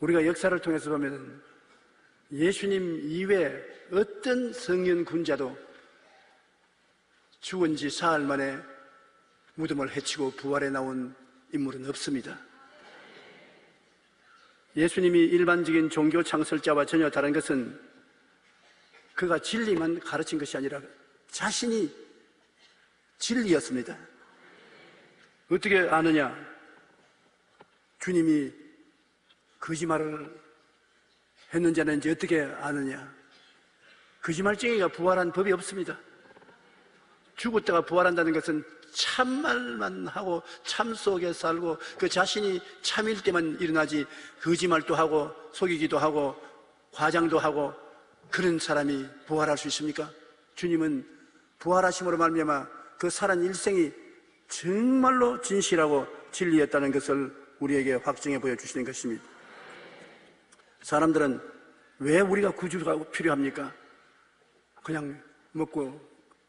우리가 역사를 통해서 보면 예수님 이외에 어떤 성령 군자도 죽은 지 사흘 만에 무덤을 헤치고 부활해 나온 인물은 없습니다. 예수님이 일반적인 종교 창설자와 전혀 다른 것은 그가 진리만 가르친 것이 아니라 자신이 진리였습니다. 어떻게 아느냐? 주님이 거짓말을 했는지 안 했는지 어떻게 아느냐? 거짓말쟁이가 부활한 법이 없습니다. 죽었다가 부활한다는 것은 참말만 하고 참 속에 살고 그 자신이 참일 때만 일어나지 거짓말도 하고 속이기도 하고 과장도 하고 그런 사람이 부활할 수 있습니까? 주님은 부활하심으로 말미암아 그 살은 일생이 정말로 진실하고 진리였다는 것을 우리에게 확증해 보여주시는 것입니다. 사람들은 왜 우리가 구주가 필요합니까? 그냥 먹고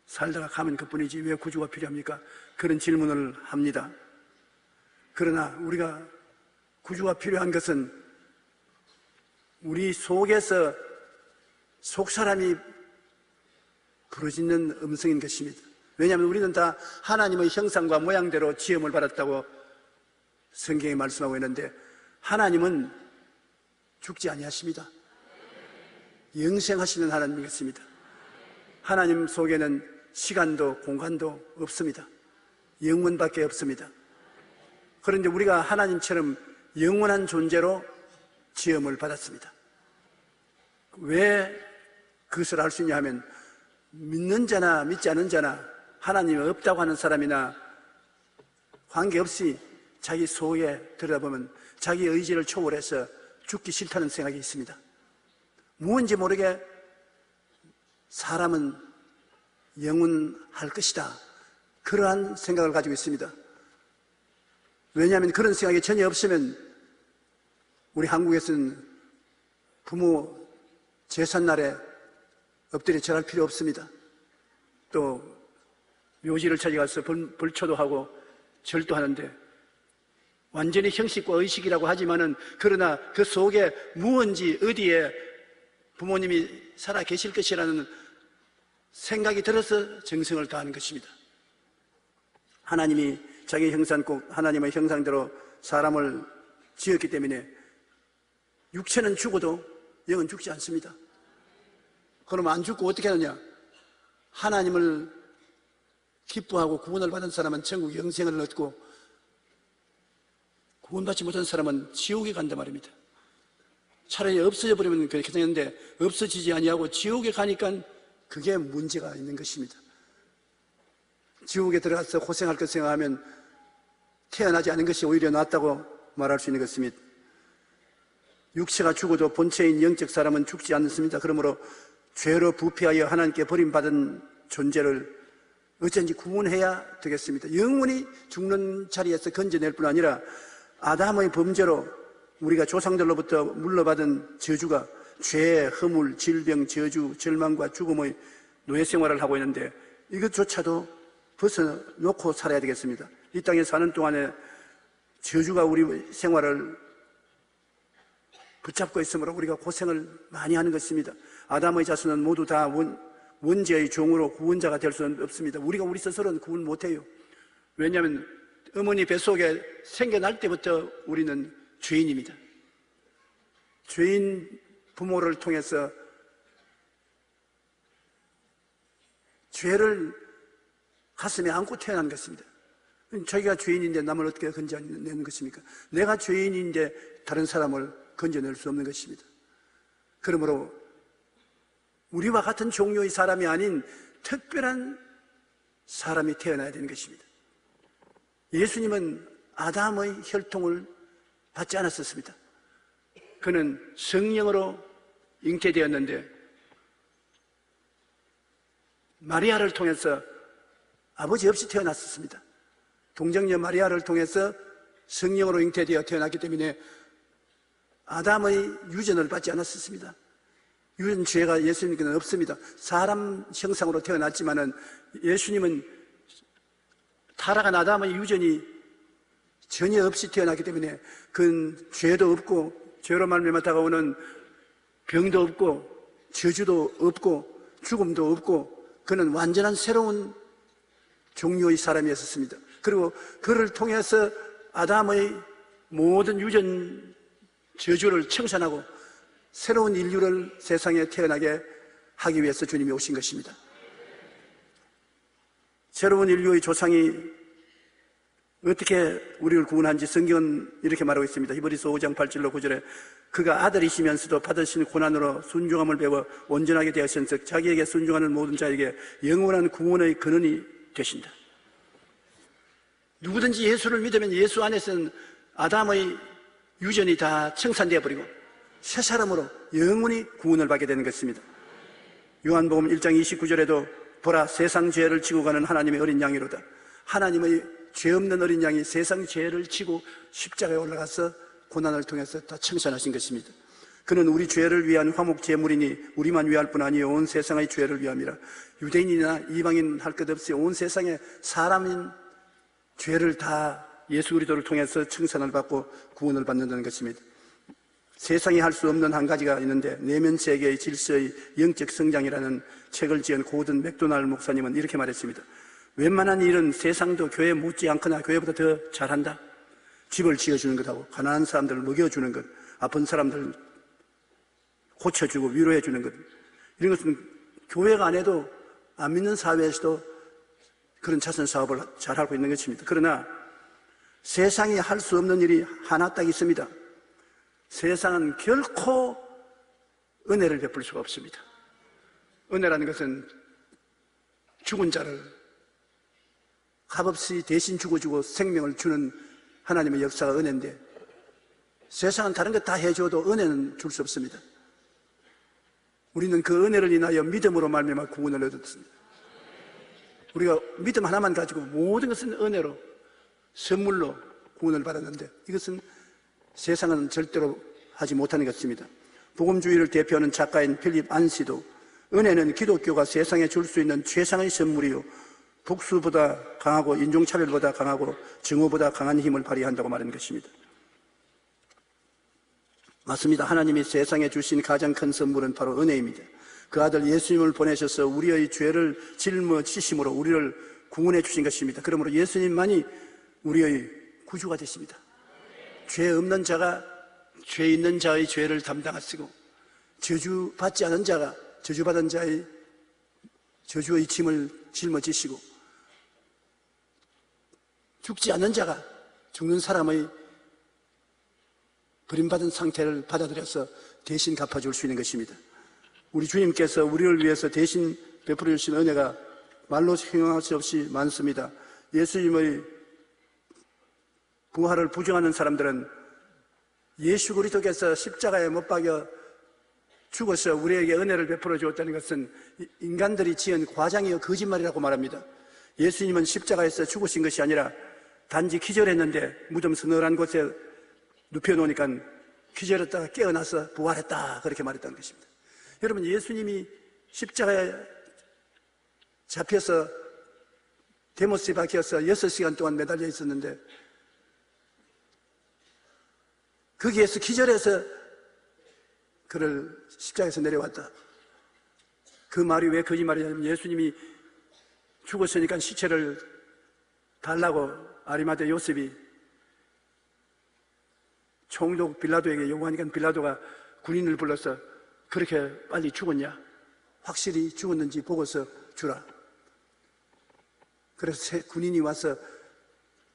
살다가 가면 그뿐이지 왜 구주가 필요합니까? 그런 질문을 합니다. 그러나 우리가 구주가 필요한 것은 우리 속에서 속사람이 부르짖는 음성인 것입니다. 왜냐하면 우리는 다 하나님의 형상과 모양대로 지음을 받았다고 성경에 말씀하고 있는데 하나님은 죽지 아니하십니다. 영생하시는 하나님이겠습니다. 하나님 속에는 시간도 공간도 없습니다. 영원밖에 없습니다. 그런데 우리가 하나님처럼 영원한 존재로 지음을 받았습니다. 왜 그것을 알 수 있냐 하면 믿는 자나 믿지 않은 자나 하나님이 없다고 하는 사람이나 관계없이 자기 속에 들여다보면 자기 의지를 초월해서 죽기 싫다는 생각이 있습니다. 무언지 모르게 사람은 영원할 것이다. 그러한 생각을 가지고 있습니다. 왜냐하면 그런 생각이 전혀 없으면 우리 한국에서는 부모 제삿날에 엎드려 절할 필요 없습니다. 또 묘지를 찾아가서 불초도 하고 절도 하는데 완전히 형식과 의식이라고 하지만은 그러나 그 속에 무언지 어디에 부모님이 살아 계실 것이라는 생각이 들어서 정성을 다하는 것입니다. 하나님이 자기 형상 꼭 하나님의 형상대로 사람을 지었기 때문에 육체는 죽어도 영은 죽지 않습니다. 그럼 안 죽고 어떻게 하느냐? 하나님을 기뻐하고 구원을 받은 사람은 천국 영생을 얻고 구원받지 못한 사람은 지옥에 간단 말입니다. 차라리 없어져 버리면 그렇게 되는데 없어지지 아니하고 지옥에 가니까 그게 문제가 있는 것입니다. 지옥에 들어가서 고생할 것 생각하면 태어나지 않은 것이 오히려 낫다고 말할 수 있는 것입니다. 육체가 죽어도 본체인 영적 사람은 죽지 않습니다. 그러므로 죄로 부패하여 하나님께 버림받은 존재를 어쩐지 구원해야 되겠습니다. 영원히 죽는 자리에서 건져낼 뿐 아니라 아담의 범죄로 우리가 조상들로부터 물러받은 저주가 죄, 허물, 질병, 저주, 절망과 죽음의 노예 생활을 하고 있는데 이것조차도 벗어놓고 살아야 되겠습니다. 이 땅에 사는 동안에 저주가 우리 생활을 붙잡고 있으므로 우리가 고생을 많이 하는 것입니다. 아담의 자손은 모두 다 원죄의 종으로 구원자가 될 수는 없습니다. 우리가 우리 스스로는 구원 못해요. 왜냐하면 어머니 뱃속에 생겨날 때부터 우리는 죄인입니다. 죄인 부모를 통해서 죄를 가슴에 안고 태어난 것입니다. 자기가 죄인인데 남을 어떻게 건져내는 것입니까? 내가 죄인인데 다른 사람을 건져낼 수 없는 것입니다. 그러므로 우리와 같은 종류의 사람이 아닌 특별한 사람이 태어나야 되는 것입니다. 예수님은 아담의 혈통을 받지 않았었습니다. 그는 성령으로 잉태되었는데 마리아를 통해서 아버지 없이 태어났었습니다. 동정녀 마리아를 통해서 성령으로 잉태되어 태어났기 때문에 아담의 유전을 받지 않았었습니다. 유전죄가 예수님께는 없습니다. 사람 형상으로 태어났지만은 예수님은 타락한 아담의 유전이 전혀 없이 태어났기 때문에 그건 죄도 없고 죄로 말미암아 다가오는 병도 없고 저주도 없고 죽음도 없고 그는 완전한 새로운 종류의 사람이었습니다. 그리고 그를 통해서 아담의 모든 유전 저주를 청산하고 새로운 인류를 세상에 태어나게 하기 위해서 주님이 오신 것입니다. 새로운 인류의 조상이 어떻게 우리를 구원한지 성경은 이렇게 말하고 있습니다. 히브리서 5장 8절로 9절에 그가 아들이시면서도 받으신 고난으로 순종함을 배워 온전하게 되었은즉 자기에게 순종하는 모든 자에게 영원한 구원의 근원이 되신다. 누구든지 예수를 믿으면 예수 안에서는 아담의 유전이 다 청산되어 버리고 새 사람으로 영원히 구원을 받게 되는 것입니다. 요한복음 1장 29절에도 보라 세상 죄를 지고 가는 하나님의 어린 양이로다. 하나님의 죄 없는 어린 양이 세상 죄를 지고 십자가에 올라가서 고난을 통해서 다 청산하신 것입니다. 그는 우리 죄를 위한 화목 제물이니 우리만 위할 뿐 아니요 온 세상의 죄를 위함이라. 유대인이나 이방인 할 것 없이 온 세상의 사람인 죄를 다 예수 그리스도를 통해서 청산을 받고 구원을 받는다는 것입니다. 세상이 할 수 없는 한 가지가 있는데 내면 세계의 질서의 영적 성장이라는 책을 지은 고든 맥도날드 목사님은 이렇게 말했습니다. 웬만한 일은 세상도 교회 묻지 않거나 교회보다 더 잘한다. 집을 지어주는 것하고 가난한 사람들을 먹여주는 것, 아픈 사람들 고쳐주고 위로해주는 것, 이런 것은 교회가 안 해도 안 믿는 사회에서도 그런 자선 사업을 잘하고 있는 것입니다. 그러나 세상이 할 수 없는 일이 하나 딱 있습니다. 세상은 결코 은혜를 베풀 수가 없습니다. 은혜라는 것은 죽은 자를 값없이 대신 죽어주고 생명을 주는 하나님의 역사가 은혜인데 세상은 다른 것 다 해줘도 은혜는 줄 수 없습니다. 우리는 그 은혜를 인하여 믿음으로 말미암아 구원을 얻었습니다. 우리가 믿음 하나만 가지고 모든 것은 은혜로 선물로 구원을 받았는데 이것은 세상은 절대로 하지 못하는 것입니다. 복음주의를 대표하는 작가인 필립 안시도 은혜는 기독교가 세상에 줄 수 있는 최상의 선물이요 복수보다 강하고 인종차별보다 강하고 증오보다 강한 힘을 발휘한다고 말하는 것입니다. 맞습니다. 하나님이 세상에 주신 가장 큰 선물은 바로 은혜입니다. 그 아들 예수님을 보내셔서 우리의 죄를 짊어지심으로 우리를 구원해 주신 것입니다. 그러므로 예수님만이 우리의 구주가 되십니다. 죄 없는 자가 죄 있는 자의 죄를 담당하시고 저주받지 않은 자가 저주받은 자의 저주의 짐을 짊어지시고 죽지 않는 자가 죽는 사람의 버림받은 상태를 받아들여서 대신 갚아줄 수 있는 것입니다. 우리 주님께서 우리를 위해서 대신 베풀어 주신 은혜가 말로 형용할 수 없이 많습니다. 예수님의 부활을 부정하는 사람들은 예수 그리스도께서 십자가에 못 박여 죽어서 우리에게 은혜를 베풀어 주었다는 것은 인간들이 지은 과장이요 거짓말이라고 말합니다. 예수님은 십자가에서 죽으신 것이 아니라 단지 기절했는데 무덤 서늘한 곳에 눕혀놓으니까 기절했다가 깨어나서 부활했다 그렇게 말했다는 것입니다. 여러분 예수님이 십자가에 잡혀서 데모스에 박혀서 6시간 동안 매달려 있었는데 거기에서 기절해서 그를 십자가에서 내려왔다. 그 말이 왜 거짓말이냐면 예수님이 죽었으니까 시체를 달라고 아리마대 요셉이 총독 빌라도에게 요구하니까 빌라도가 군인을 불러서 그렇게 빨리 죽었냐? 확실히 죽었는지 보고서 주라. 그래서 군인이 와서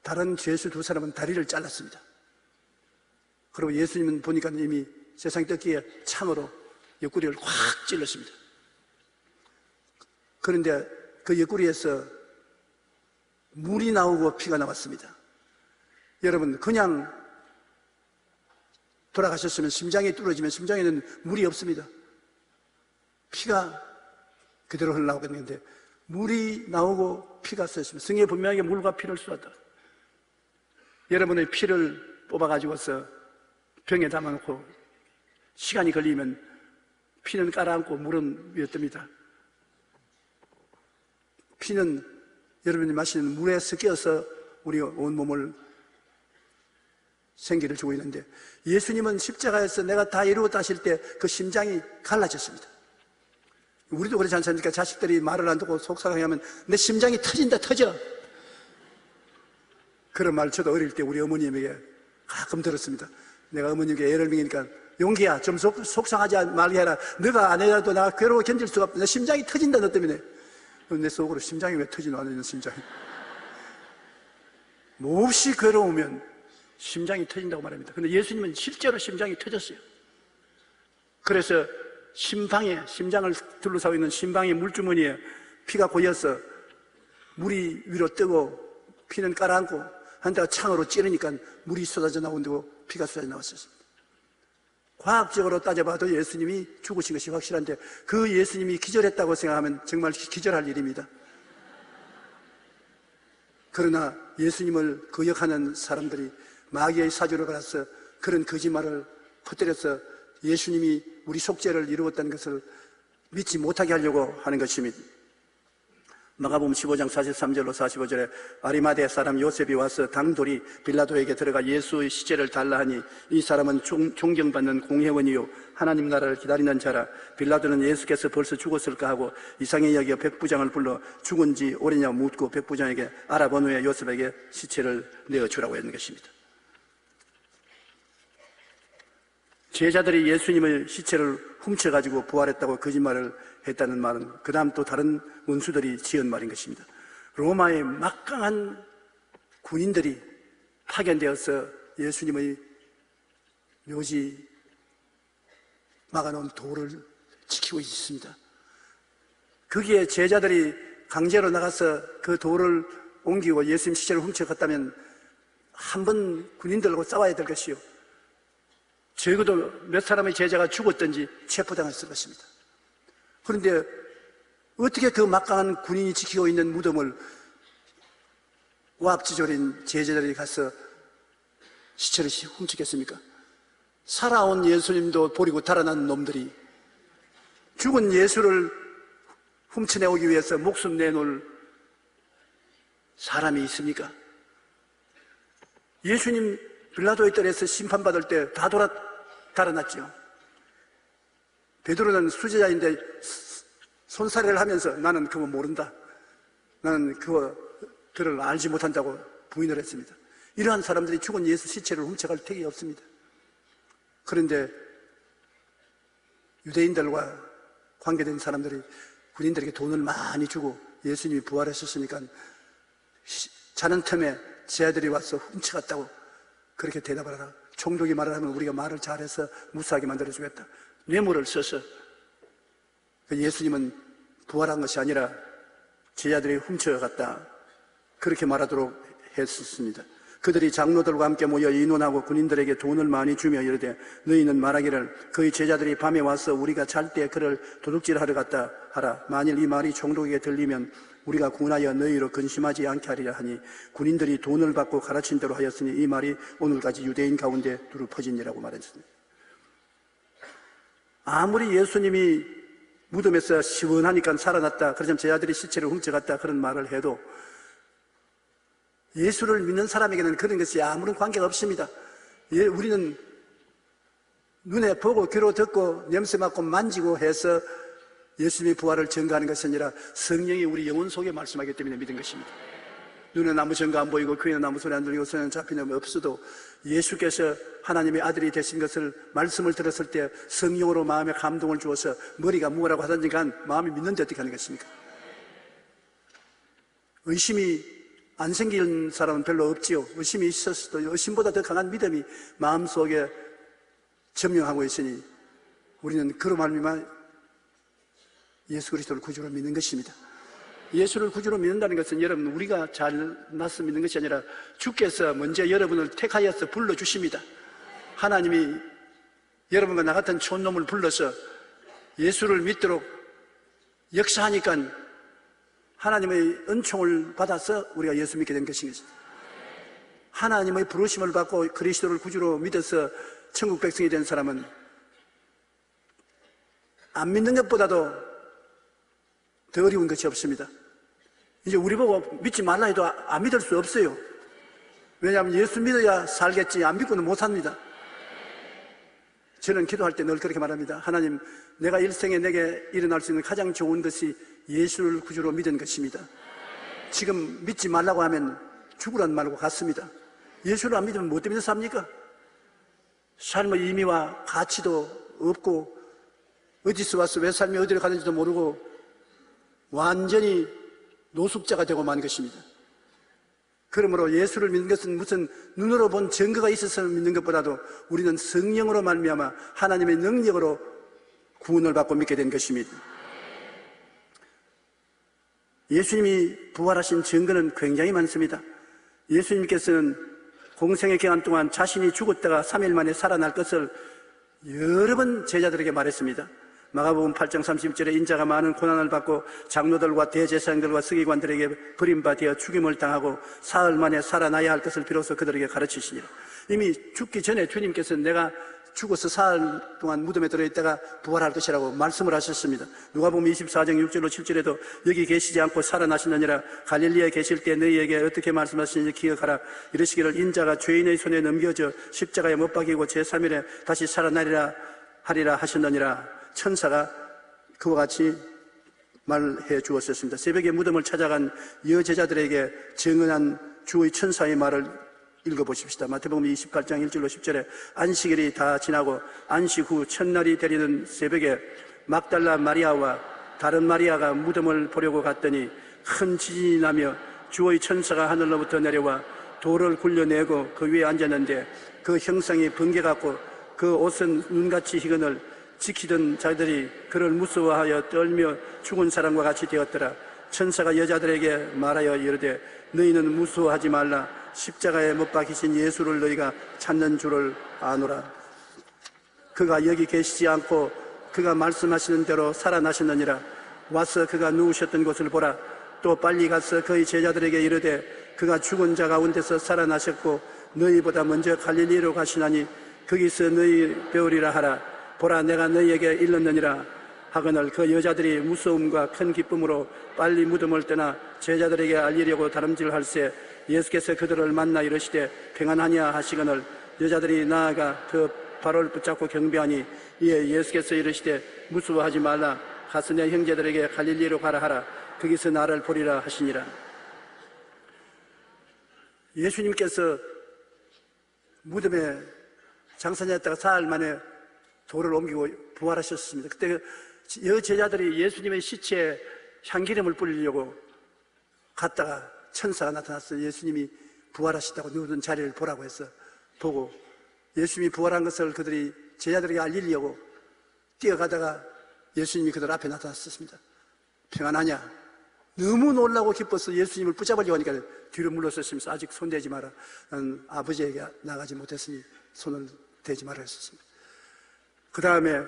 다른 죄수 2사람은 다리를 잘랐습니다. 그리고 예수님은 보니까 이미 세상 떴기에 창으로 옆구리를 확 찔렀습니다. 그런데 그 옆구리에서 물이 나오고 피가 나왔습니다. 여러분 그냥 돌아가셨으면 심장이 뚫어지면 심장에는 물이 없습니다. 피가 그대로 흘러나오겠는데 물이 나오고 피가 샜습니다. 성경에 분명하게 물과 피를 쏟았다. 여러분의 피를 뽑아가지고서 병에 담아놓고 시간이 걸리면 피는 깔아앉고 물은 위에 뜹니다. 피는 여러분이 마시는 물에 섞여서 우리 온몸을 생기를 주고 있는데 예수님은 십자가에서 내가 다 이루었다 하실 때 그 심장이 갈라졌습니다. 우리도 그렇지 않습니까? 자식들이 말을 안 듣고 속상해하면 내 심장이 터진다, 터져. 그런 말 저도 어릴 때 우리 어머님에게 가끔 들었습니다. 내가 어머님께 애를 먹이니까 용기야 좀 속상하지 말게 해라. 너가 안 해도 나 괴로워 견딜 수가 없다. 내 심장이 터진다 너 때문에. 내 속으로 심장이 왜 터지노 안 하는 심장이. 몹시 괴로우면 심장이 터진다고 말합니다. 근데 예수님은 실제로 심장이 터졌어요. 그래서 심장을 둘러싸고 있는 심방의 물주머니에 피가 고여서 물이 위로 뜨고 피는 깔아앉고 한다가 창으로 찌르니까 물이 쏟아져 나온다고 피가 쏟아져 나왔었습니다. 과학적으로 따져봐도 예수님이 죽으신 것이 확실한데 그 예수님이 기절했다고 생각하면 정말 기절할 일입니다. 그러나 예수님을 거역하는 사람들이 마귀의 사주로 가서 그런 거짓말을 퍼뜨려서 예수님이 우리 속죄를 이루었다는 것을 믿지 못하게 하려고 하는 것입니다. 마가복음 15장 43절로 45절에 아리마대 사람 요셉이 와서 당돌이 빌라도에게 들어가 예수의 시체를 달라 하니 이 사람은 존경받는 공회원이요 하나님 나라를 기다리는 자라. 빌라도는 예수께서 벌써 죽었을까 하고 이상히 여겨 백부장을 불러 죽은 지 오래냐 묻고 백부장에게 알아본 후에 요셉에게 시체를 내어주라고 했는 것입니다. 제자들이 예수님의 시체를 훔쳐가지고 부활했다고 거짓말을 했다는 말은 그 다음 또 다른 원수들이 지은 말인 것입니다. 로마의 막강한 군인들이 파견되어서 예수님의 묘지 막아놓은 돌을 지키고 있습니다. 거기에 제자들이 강제로 나가서 그 돌을 옮기고 예수님 시체를 훔쳐갔다면 한 번 군인들하고 싸워야 될 것이요, 적어도 몇 사람의 제자가 죽었든지 체포당했을 것입니다. 그런데 어떻게 그 막강한 군인이 지키고 있는 무덤을 와합지졸인 제자들이 가서 시체를 훔치겠습니까? 살아온 예수님도 버리고 달아난 놈들이 죽은 예수를 훔쳐내오기 위해서 목숨 내놓을 사람이 있습니까? 예수님 빌라도의 뜰에서 심판받을 때 다 달아났죠. 베드로는 수제자인데 손사래를 하면서 나는 그거 모른다, 나는 그를 알지 못한다고 부인을 했습니다. 이러한 사람들이 죽은 예수 시체를 훔쳐갈 택이 없습니다. 그런데 유대인들과 관계된 사람들이 군인들에게 돈을 많이 주고 예수님이 부활하셨으니까 자는 틈에 제자들이 와서 훔쳐갔다고 그렇게 대답을 하라. 총독이 말을 하면 우리가 말을 잘해서 무사하게 만들어주겠다. 뇌물을 써서. 예수님은 부활한 것이 아니라 제자들이 훔쳐갔다, 그렇게 말하도록 했었습니다. 그들이 장로들과 함께 모여 의논하고 군인들에게 돈을 많이 주며 이르되 너희는 말하기를 그의 제자들이 밤에 와서 우리가 잘 때 그를 도둑질하러 갔다 하라. 만일 이 말이 총독에게 들리면 우리가 군하여 너희로 근심하지 않게 하리라 하니 군인들이 돈을 받고 가르친 대로 하였으니 이 말이 오늘까지 유대인 가운데 두루 퍼지니라고 말했습니다. 아무리 예수님이 무덤에서 시원하니까 살아났다, 그러자면 제자들이 시체를 훔쳐갔다 그런 말을 해도 예수를 믿는 사람에게는 그런 것이 아무런 관계가 없습니다. 우리는 눈에 보고 귀로 듣고 냄새 맡고 만지고 해서 예수님의 부활을 증거하는 것이 아니라 성령이 우리 영혼 속에 말씀하기 때문에 믿은 것입니다. 눈에 아무 증거 안 보이고 귀에는 아무 소리 안 들리고 손에는 잡히는 게 없어도 예수께서 하나님의 아들이 되신 것을 말씀을 들었을 때 성령으로 마음에 감동을 주어서 머리가 무엇라고 하든지 간 마음이 믿는데 어떻게 하는 것입니까? 의심이 안 생긴 사람은 별로 없지요. 의심이 있었어도 의심보다 더 강한 믿음이 마음속에 점령하고 있으니 우리는 그로 말미암아 예수 그리스도를 구주로 믿는 것입니다. 예수를 구주로 믿는다는 것은 여러분 우리가 잘나서 믿는 것이 아니라 주께서 먼저 여러분을 택하여서 불러주십니다. 하나님이 여러분과 나 같은 촌놈을 불러서 예수를 믿도록 역사하니까 하나님의 은총을 받아서 우리가 예수 믿게 된 것인 것입니다. 하나님의 부르심을 받고 그리스도를 구주로 믿어서 천국 백성이 된 사람은 안 믿는 것보다도 더 어려운 것이 없습니다. 이제 우리 보고 믿지 말라 해도 안 믿을 수 없어요. 왜냐하면 예수 믿어야 살겠지 안 믿고는 못 삽니다. 저는 기도할 때 늘 그렇게 말합니다. 하나님, 내가 일생에 내게 일어날 수 있는 가장 좋은 것이 예수를 구주로 믿은 것입니다. 지금 믿지 말라고 하면 죽으란 말고 같습니다. 예수를 안 믿으면 뭐 때문에 삽니까? 삶의 의미와 가치도 없고 어디서 와서 왜 삶이 어디로 가는지도 모르고 완전히 노숙자가 되고 만 것입니다. 그러므로 예수를 믿는 것은 무슨 눈으로 본 증거가 있어서 믿는 것보다도 우리는 성령으로 말미암아 하나님의 능력으로 구원을 받고 믿게 된 것입니다. 예수님이 부활하신 증거는 굉장히 많습니다. 예수님께서는 공생의 기간 동안 자신이 죽었다가 3일 만에 살아날 것을 여러 번 제자들에게 말했습니다. 마가복음 8장 30절에 인자가 많은 고난을 받고 장로들과 대제사장들과 서기관들에게 버림받아 죽임을 당하고 사흘 만에 살아나야 할 것을 비로소 그들에게 가르치시니라. 이미 죽기 전에 주님께서는 내가 죽어서 사흘 동안 무덤에 들어있다가 부활할 것이라고 말씀을 하셨습니다. 누가복음 24장 6절로 7절에도 여기 계시지 않고 살아나시느니라. 갈릴리에 계실 때 너희에게 어떻게 말씀하시는지 기억하라. 이르시기를 인자가 죄인의 손에 넘겨져 십자가에 못 박이고 제3일에 다시 살아나리라 하리라 하셨느니라. 천사가 그와 같이 말해 주었습니다. 새벽에 무덤을 찾아간 여제자들에게 증언한 주의 천사의 말을 읽어보십시다. 마태복음 28장 1절로 10절에 안식일이 다 지나고 안식 후 첫날이 되리는 새벽에 막달라 마리아와 다른 마리아가 무덤을 보려고 갔더니 큰 지진이 나며 주의 천사가 하늘로부터 내려와 돌을 굴려내고 그 위에 앉았는데 그 형상이 번개 같고 그 옷은 눈같이 희건을 지키던 자들이 그를 무서워하여 떨며 죽은 사람과 같이 되었더라. 천사가 여자들에게 말하여 이르되 너희는 무서워하지 말라. 십자가에 못 박히신 예수를 너희가 찾는 줄을 아노라. 그가 여기 계시지 않고 그가 말씀하시는 대로 살아나셨느니라. 와서 그가 누우셨던 곳을 보라. 또 빨리 가서 그의 제자들에게 이르되 그가 죽은 자 가운데서 살아나셨고 너희보다 먼저 갈릴리로 가시나니 거기서 너희 배우리라 하라. 보라, 내가 너희에게 일렀느니라 하거늘 그 여자들이 무서움과 큰 기쁨으로 빨리 무덤을 떠나 제자들에게 알리려고 다름질할새 예수께서 그들을 만나 이르시되 평안하냐 하시거늘 여자들이 나아가 그 발을 붙잡고 경배하니 이에 예수께서 이르시되 무서워하지 말라. 가서 내 형제들에게 갈릴리로 가라 하라. 거기서 나를 보리라 하시니라. 예수님께서 무덤에 장사했다가 사흘 만에 돌을 옮기고 부활하셨습니다. 그때 여제자들이 예수님의 시체에 향기름을 뿌리려고 갔다가 천사가 나타나서 예수님이 부활하셨다고 누운 자리를 보라고 해서 보고 예수님이 부활한 것을 그들이 제자들에게 알리려고 뛰어가다가 예수님이 그들 앞에 나타났습니다. 평안하냐? 너무 놀라고 기뻐서 예수님을 붙잡으려고 하니까 뒤로 물러섰으면서 아직 손대지 마라. 나는 아버지에게 나가지 못했으니 손을 대지 마라 했었습니다. 그 다음에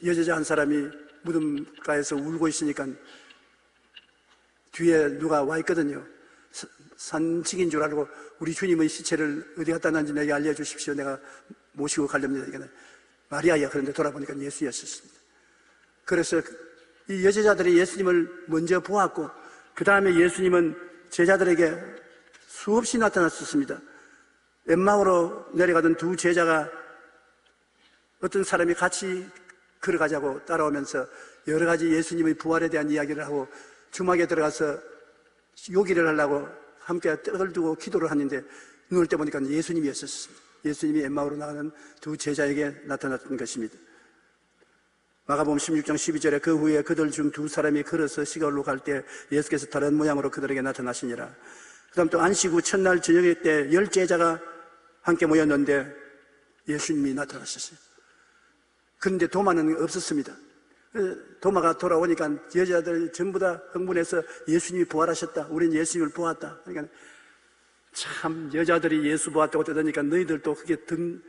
여제자 한 사람이 무덤가에서 울고 있으니까 뒤에 누가 와 있거든요. 산책인 줄 알고 우리 주님의 시체를 어디 갖다 놨는지 내게 알려주십시오. 내가 모시고 가렵니다. 그러니까 마리아야. 그런데 돌아보니까 예수였었습니다. 그래서 이 여제자들이 예수님을 먼저 보았고 그 다음에 예수님은 제자들에게 수없이 나타났었습니다. 엠마오로 내려가던 두 제자가 어떤 사람이 같이 걸어가자고 따라오면서 여러 가지 예수님의 부활에 대한 이야기를 하고 주막에 들어가서 요기를 하려고 함께 떡을 두고 기도를 하는데 눈을 떠보니까 예수님이었었습니다. 예수님이 엠마오로 나가는 두 제자에게 나타났던 것입니다. 마가복음 16장 12절에 그 후에 그들 중 두 사람이 걸어서 시골로 갈 때 예수께서 다른 모양으로 그들에게 나타나시니라. 그 다음 또 안식 후 첫날 저녁 때 10제자가 함께 모였는데 예수님이 나타나셨어요. 그런데 도마는 없었습니다. 도마가 돌아오니까 여자들 전부 다 흥분해서 예수님이 부활하셨다. 우린 예수님을 보았다. 그러니까 참 여자들이 예수 보았다고 떠드니까 너희들도 그게 등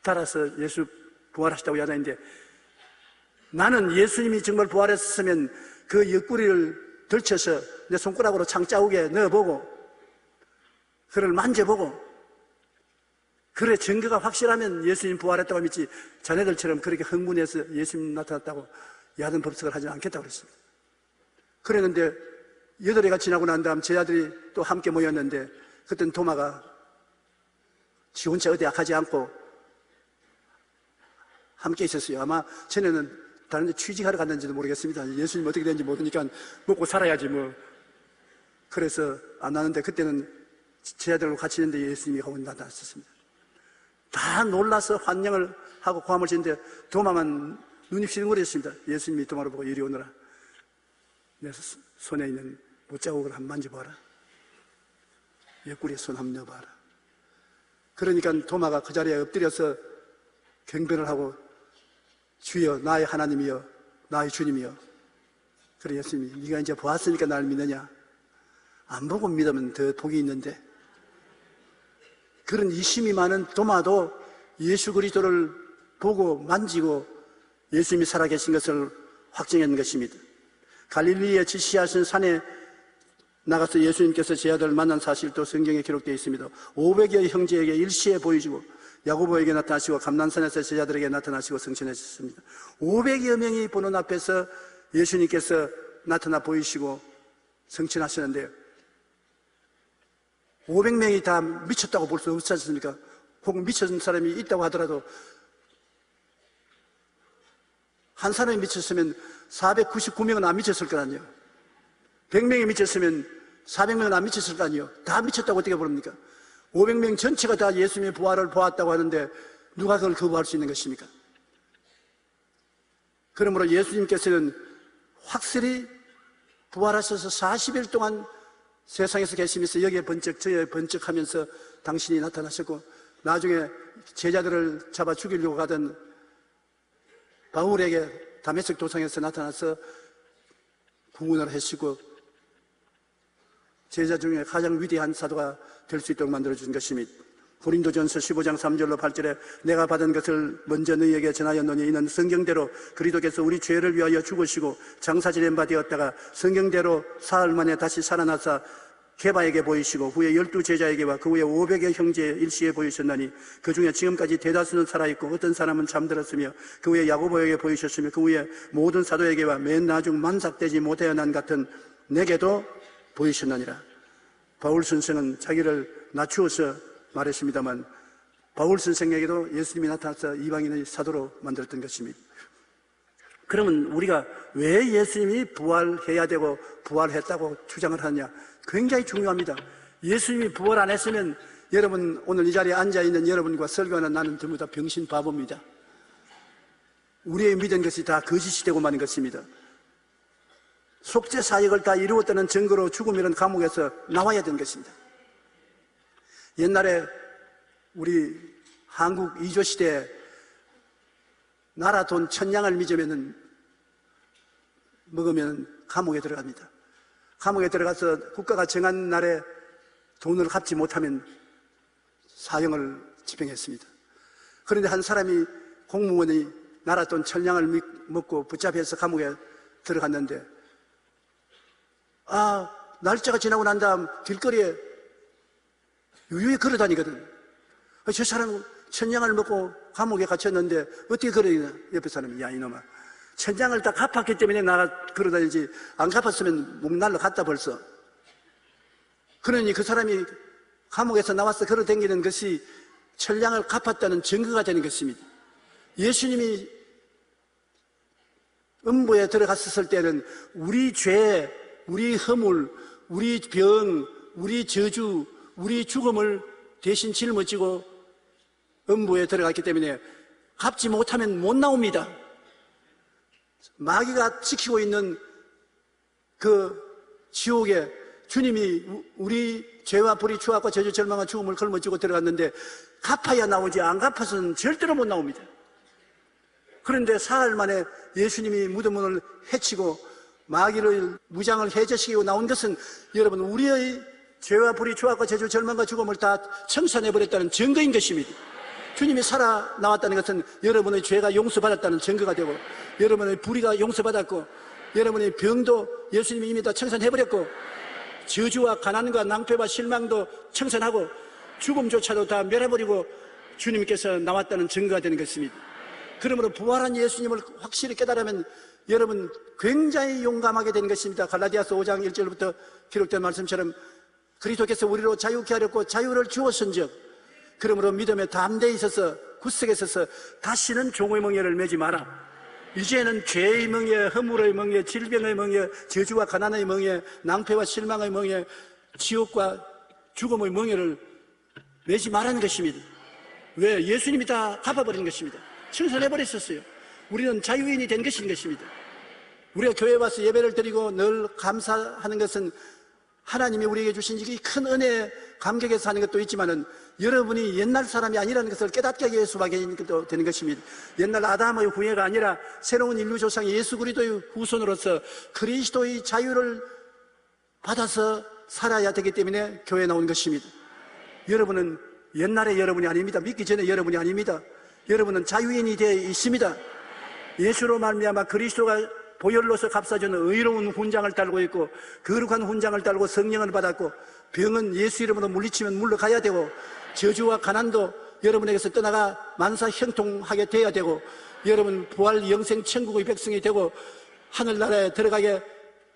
달아서 예수 부활하셨다고 야단인데 나는 예수님이 정말 부활했으면 그 옆구리를 들쳐서 내 손가락으로 창자국에 넣어보고 그를 만져보고 그래 증거가 확실하면 예수님 부활했다고 믿지 자네들처럼 그렇게 흥분해서 예수님 나타났다고 야단 법석을 하지 않겠다고 그랬습니다. 그랬는데 8해가 지나고 난 다음 제자들이 또 함께 모였는데 그때는 도마가 지 혼자 어디 약하지 않고 함께 있었어요. 아마 전에는 다른 데 취직하러 갔는지도 모르겠습니다. 예수님 어떻게 되는지 모르니까 먹고 살아야지 뭐. 그래서 안 나는데 그때는 제자들과 같이 있는데 예수님이 거기 나타났었습니다. 다 놀라서 환영을 하고 고함을 치는데 도마만 눈이 휘둥그렸습니다. 예수님이 도마를 보고 이리 오너라. 내 손에 있는 못자국을 한번 만져봐라. 옆구리에 손 한번 넣어봐라. 그러니까 도마가 그 자리에 엎드려서 경배를 하고 주여 나의 하나님이여 나의 주님이여. 그래 예수님이 네가 이제 보았으니까 날 믿느냐. 안 보고 믿으면 더 복이 있는데. 그런 이심이 많은 도마도 예수 그리스도를 보고 만지고 예수님이 살아계신 것을 확증한 것입니다. 갈릴리에 지시하신 산에 나가서 예수님께서 제자들을 만난 사실도 성경에 기록되어 있습니다. 500여 형제에게 일시에 보이시고 야고보에게 나타나시고 감난산에서 제자들에게 나타나시고 성천하셨습니다. 500여 명이 보는 앞에서 예수님께서 나타나 보이시고 성천하셨는데요. 500명이 다 미쳤다고 볼 수 없지 않습니까? 혹은 미친 사람이 있다고 하더라도 한 사람이 미쳤으면 499명은 안 미쳤을 거 아니에요. 100명이 미쳤으면 400명은 안 미쳤을 거 아니에요. 다 미쳤다고 어떻게 부릅니까? 500명 전체가 다 예수님의 부활을 보았다고 하는데 누가 그걸 거부할 수 있는 것입니까? 그러므로 예수님께서는 확실히 부활하셔서 40일 동안 세상에서 계시면서 여기에 번쩍 저에 번쩍하면서 당신이 나타나셨고 나중에 제자들을 잡아 죽이려고 하던 바울에게 다메섹 도상에서 나타나서 구원을 하시고 제자 중에 가장 위대한 사도가 될 수 있도록 만들어준 것입니다. 고린도전서 15장 3절로 8절에 내가 받은 것을 먼저 너희에게 전하였노니 이는 성경대로 그리스도께서 우리 죄를 위하여 죽으시고 장사지낸 바 되었다가 성경대로 사흘 만에 다시 살아나사 게바에게 보이시고 후에 12제자에게와 그 후에 500여 형제에 일시에 보이셨나니 그 중에 지금까지 대다수는 살아있고 어떤 사람은 잠들었으며 그 후에 야고보에게 보이셨으며 그 후에 모든 사도에게와 맨 나중 만삭되지 못하여난 같은 내게도 보이셨느니라. 바울 선생은 자기를 낮추어서 말했습니다만 바울 선생에게도 예수님이 나타나서 이방인의 사도로 만들었던 것입니다. 그러면 우리가 왜 예수님이 부활해야 되고 부활했다고 주장을 하느냐? 굉장히 중요합니다. 예수님이 부활 안 했으면 여러분 오늘 이 자리에 앉아있는 여러분과 설교하는 나는 전부 다 병신 바보입니다. 우리의 믿은 것이 다 거짓이 되고 마는 것입니다. 속죄 사역을 다 이루었다는 증거로 죽음이라는 감옥에서 나와야 되는 것입니다. 옛날에 우리 한국 이조 시대에 나라 돈 1000냥을 먹으면 감옥에 들어갑니다. 감옥에 들어가서 국가가 정한 날에 돈을 갚지 못하면 사형을 집행했습니다. 그런데 한 사람이 공무원이 나라 돈 1000냥을 먹고 붙잡혀서 감옥에 들어갔는데 날짜가 지나고 난 다음 길거리에 유유히 걸어다니거든. 저 사람은 1000냥을 먹고 감옥에 갇혔는데 어떻게 걸어다니냐? 옆에 사람이 야 이놈아 1000냥을 다 갚았기 때문에 나가 걸어다니지 안 갚았으면 목 날라갔다 벌써. 그러니 그 사람이 감옥에서 나와서 걸어다니는 것이 1000냥을 갚았다는 증거가 되는 것입니다. 예수님이 음부에 들어갔었을 때는 우리 죄, 우리 허물, 우리 병, 우리 저주, 우리 죽음을 대신 짊어지고 음부에 들어갔기 때문에 갚지 못하면 못 나옵니다. 마귀가 지키고 있는 그 지옥에 주님이 우리 죄와 불의 추악과 저주 절망과 죽음을 걸머쥐고 들어갔는데 갚아야 나오지 안 갚아서는 절대로 못 나옵니다. 그런데 사흘 만에 예수님이 무덤문을 해치고 마귀를 무장을 해제시키고 나온 것은 여러분 우리의 죄와 불의 추악과 저주 절망과 죽음을 다 청산해버렸다는 증거인 것입니다. 주님이 살아 나왔다는 것은 여러분의 죄가 용서받았다는 증거가 되고 여러분의 불의가 용서받았고 여러분의 병도 예수님이 이미 다 청산해버렸고 저주와 가난과 낭패와 실망도 청산하고 죽음조차도 다 멸해버리고 주님께서 나왔다는 증거가 되는 것입니다. 그러므로 부활한 예수님을 확실히 깨달으면 여러분 굉장히 용감하게 되는 것입니다. 갈라디아서 5장 1절부터 기록된 말씀처럼 그리스도께서 우리로 자유케 하렸고 자유를 주었은즉 그러므로 믿음에 담대히 있어서 굳세게 서서 다시는 종의 멍에를 매지 마라. 이제는 죄의 멍에, 허물의 멍에, 질병의 멍에, 저주와 가난의 멍에, 낭패와 실망의 멍에, 지옥과 죽음의 멍에를 매지 말라는 것입니다. 왜? 예수님이 다 갚아버린 것입니다. 청산해버렸었어요. 우리는 자유인이 된 것입니다. 우리가 교회에 와서 예배를 드리고 늘 감사하는 것은 하나님이 우리에게 주신 이 큰 은혜에 감격해서 하는 것도 있지만은 여러분이 옛날 사람이 아니라는 것을 깨닫게 하기 위해서 되는 것입니다. 옛날 아담의 후예가 아니라 새로운 인류 조상의 예수 그리스도의 후손으로서 그리스도의 자유를 받아서 살아야 되기 때문에 교회에 나온 것입니다. 여러분은 옛날의 여러분이 아닙니다. 믿기 전에 여러분이 아닙니다. 여러분은 자유인이 되어 있습니다. 예수로 말미암아 그리스도가 보혈로서 값사주는 의로운 훈장을 달고 있고 거룩한 훈장을 달고 성령을 받았고 병은 예수 이름으로 물리치면 물러가야 되고 저주와 가난도 여러분에게서 떠나가 만사 형통하게 되어야 되고 여러분 부활 영생 천국의 백성이 되고 하늘나라에 들어가게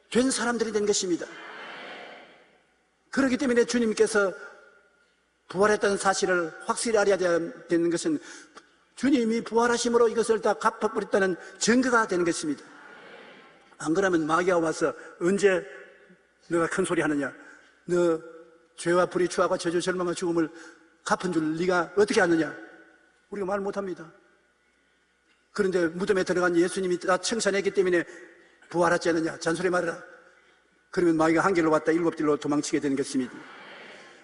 된 사람들이 된 것입니다. 그렇기 때문에 주님께서 부활했다는 사실을 확실히 알아야 되는 것은 주님이 부활하심으로 이것을 다 갚아버렸다는 증거가 되는 것입니다. 안 그러면 마귀가 와서 언제 너가 큰 소리 하느냐, 너 죄와 불의 추악과 저주 절망과 죽음을 갚은 줄 네가 어떻게 아느냐, 우리가 말 못합니다. 그런데 무덤에 들어간 예수님이 다 청산했기 때문에 부활하지 않느냐 잔소리 말해라. 그러면 마귀가 한 길로 왔다 일곱 길로 도망치게 되는 것입니다.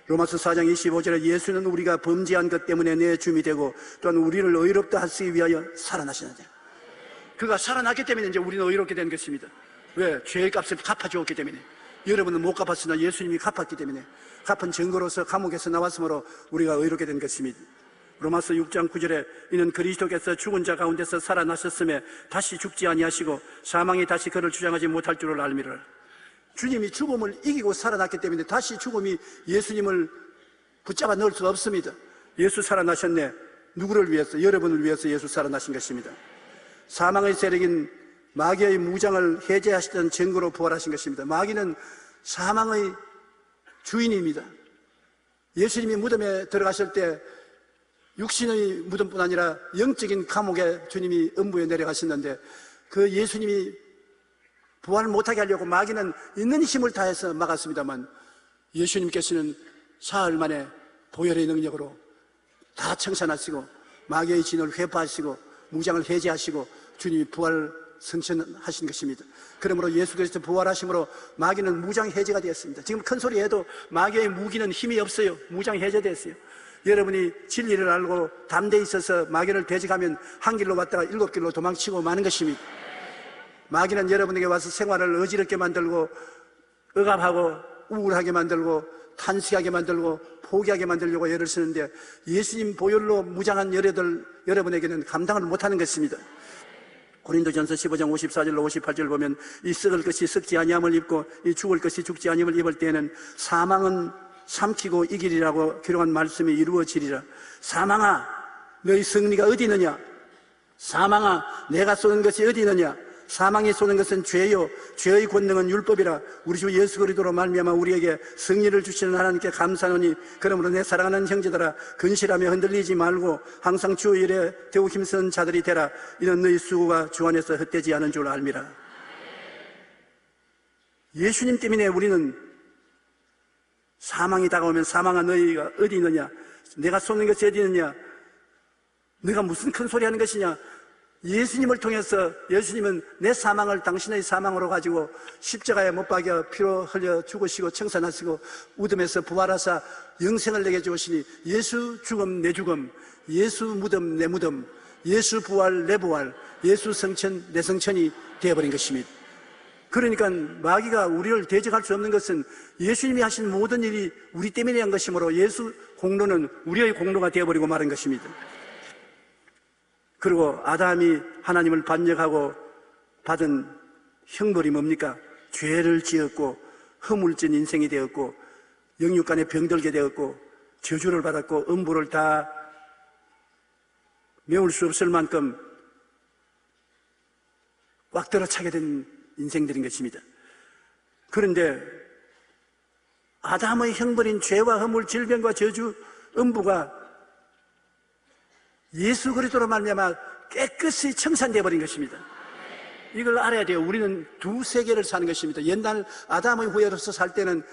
로마서 4장 25절에 예수는 우리가 범죄한 것 때문에 내 주임이 되고 또한 우리를 의롭다 하시기 위하여 살아나시느니라. 그가 살아났기 때문에 이제 우리는 의롭게 된 것입니다. 왜? 죄의 값을 갚아주었기 때문에. 여러분은 못 갚았으나 예수님이 갚았기 때문에 갚은 증거로서 감옥에서 나왔으므로 우리가 의롭게 된 것입니다. 로마서 6장 9절에 이는 그리스도께서 죽은 자 가운데서 살아나셨음에 다시 죽지 아니하시고 사망이 다시 그를 주장하지 못할 줄을 알미라. 주님이 죽음을 이기고 살아났기 때문에 다시 죽음이 예수님을 붙잡아 넣을 수 없습니다. 예수 살아나셨네. 누구를 위해서? 여러분을 위해서 예수 살아나신 것입니다. 사망의 세력인 마귀의 무장을 해제하시던 증거로 부활하신 것입니다. 마귀는 사망의 주인입니다. 예수님이 무덤에 들어가실 때 육신의 무덤뿐 아니라 영적인 감옥에 주님이 음부에 내려가셨는데 그 예수님이 부활을 못하게 하려고 마귀는 있는 힘을 다해서 막았습니다만 예수님께서는 사흘 만에 보혈의 능력으로 다 청산하시고 마귀의 진을 회파하시고 무장을 해제하시고 주님이 부활 성천하신 것입니다. 그러므로 예수 그리스도 부활하심으로 마귀는 무장 해제가 되었습니다. 지금 큰 소리 해도 마귀의 무기는 힘이 없어요. 무장 해제됐어요. 여러분이 진리를 알고 담대히 있어서 마귀를 대적하면 한 길로 왔다가 일곱 길로 도망치고 마는 것입니다. 마귀는 여러분에게 와서 생활을 어지럽게 만들고 억압하고 우울하게 만들고 탄식하게 만들고 포기하게 만들려고 애를 쓰는데 예수님 보혈로 무장한 여러분에게는 감당을 못하는 것입니다. 고린도전서 15장 54절로 58절 보면 이 썩을 것이 썩지 아니함을 입고 이 죽을 것이 죽지 아니함을 입을 때에는 사망은 삼키고 이기리라고 기록한 말씀이 이루어지리라. 사망아 너희 승리가 어디 있느냐? 사망아 내가 쏘는 것이 어디 있느냐? 사망이 쏘는 것은 죄요 죄의 권능은 율법이라. 우리 주 예수 그리스도로 말미암아 우리에게 승리를 주시는 하나님께 감사하노니 그러므로 내 사랑하는 형제들아 근실하며 흔들리지 말고 항상 주 일에 더욱 힘쓰는 자들이 되라. 이는 너희 수고가 주 안에서 헛되지 않은 줄 알미라. 예수님 때문에 우리는 사망이 다가오면 사망아 너희가 어디 있느냐? 내가 쏘는 것이 어디 있느냐? 너가 무슨 큰 소리 하는 것이냐? 예수님을 통해서 예수님은 내 사망을 당신의 사망으로 가지고 십자가에 못 박여 피로 흘려 죽으시고 청산하시고 무덤에서 부활하사 영생을 내게 주시니 예수 죽음 내 죽음, 예수 무덤 내 무덤, 예수 부활 내 부활, 예수 성천 내 성천이 되어버린 것입니다. 그러니까 마귀가 우리를 대적할 수 없는 것은 예수님이 하신 모든 일이 우리 때문에 한 것이므로 예수 공로는 우리의 공로가 되어버리고 마는 것입니다. 그리고 아담이 하나님을 반역하고 받은 형벌이 뭡니까? 죄를 지었고 허물진 인생이 되었고 영육간에 병들게 되었고 저주를 받았고 음부를 다 메울 수 없을 만큼 꽉 들어차게 된 인생들인 것입니다. 그런데 아담의 형벌인 죄와 허물, 질병과 저주, 음부가 예수 그리스도로 말미암아 깨끗이 청산되어 버린 것입니다. 이걸 알아야 돼요. 우리는 두 세계를 사는 것입니다. 옛날 아담의 후예로서 살 때는